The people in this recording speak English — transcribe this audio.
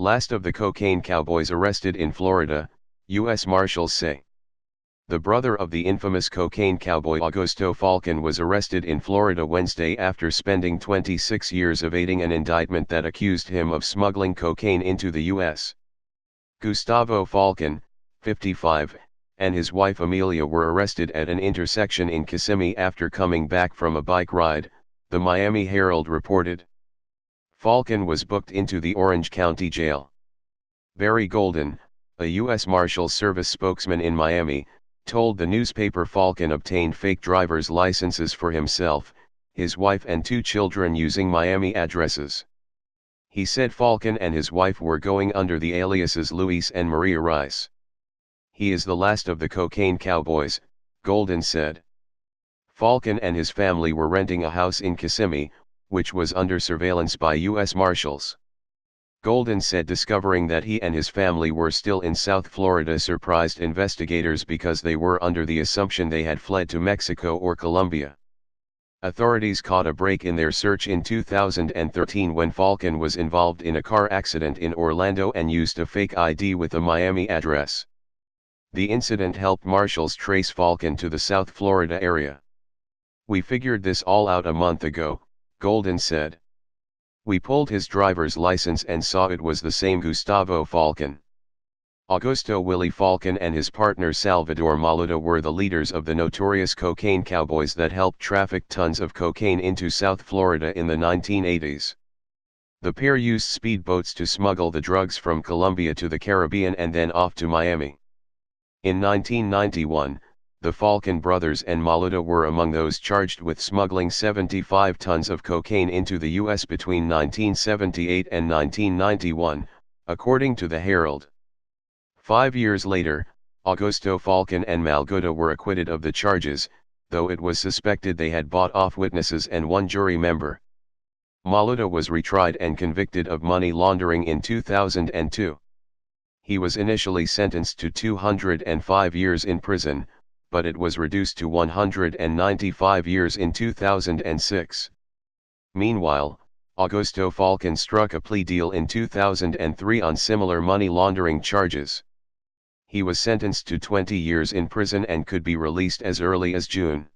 Last of the cocaine cowboys arrested in Florida, U.S. Marshals say. The brother of the infamous cocaine cowboy Augusto Falcon was arrested in Florida Wednesday after spending 26 years evading an indictment that accused him of smuggling cocaine into the U.S. Gustavo Falcon, 55, and his wife Amelia were arrested at an intersection in Kissimmee after coming back from a bike ride, the Miami Herald reported. Falcon was booked into the Orange County Jail. Barry Golden, a U.S. Marshals Service spokesman in Miami, told the newspaper Falcon obtained fake driver's licenses for himself, his wife and 2 children using Miami addresses. He said Falcon and his wife were going under the aliases Luis and Maria Rice. He is the last of the cocaine cowboys, Golden said. Falcon and his family were renting a house in Kissimmee, which was under surveillance by U.S. Marshals. Golden said discovering that he and his family were still in South Florida surprised investigators because they were under the assumption they had fled to Mexico or Colombia. Authorities caught a break in their search in 2013 when Falcon was involved in a car accident in Orlando and used a fake ID with a Miami address. The incident helped Marshals trace Falcon to the South Florida area. "We figured this all out a month ago," Golden said. "We pulled his driver's license and saw it was the same Gustavo Falcon." Augusto Willie Falcon and his partner Salvador Maluda were the leaders of the notorious cocaine cowboys that helped traffic tons of cocaine into South Florida in the 1980s. The pair used speedboats to smuggle the drugs from Colombia to the Caribbean and then off to Miami. In 1991, the Falcon brothers and Maluda were among those charged with smuggling 75 tons of cocaine into the U.S. between 1978 and 1991, according to the Herald. 5 years later, Augusto Falcon and Maluda were acquitted of the charges, though it was suspected they had bought off witnesses and 1 jury member. Maluda was retried and convicted of money laundering in 2002. He was initially sentenced to 205 years in prison, but it was reduced to 195 years in 2006. Meanwhile, Augusto Falcon struck a plea deal in 2003 on similar money laundering charges. He was sentenced to 20 years in prison and could be released as early as June.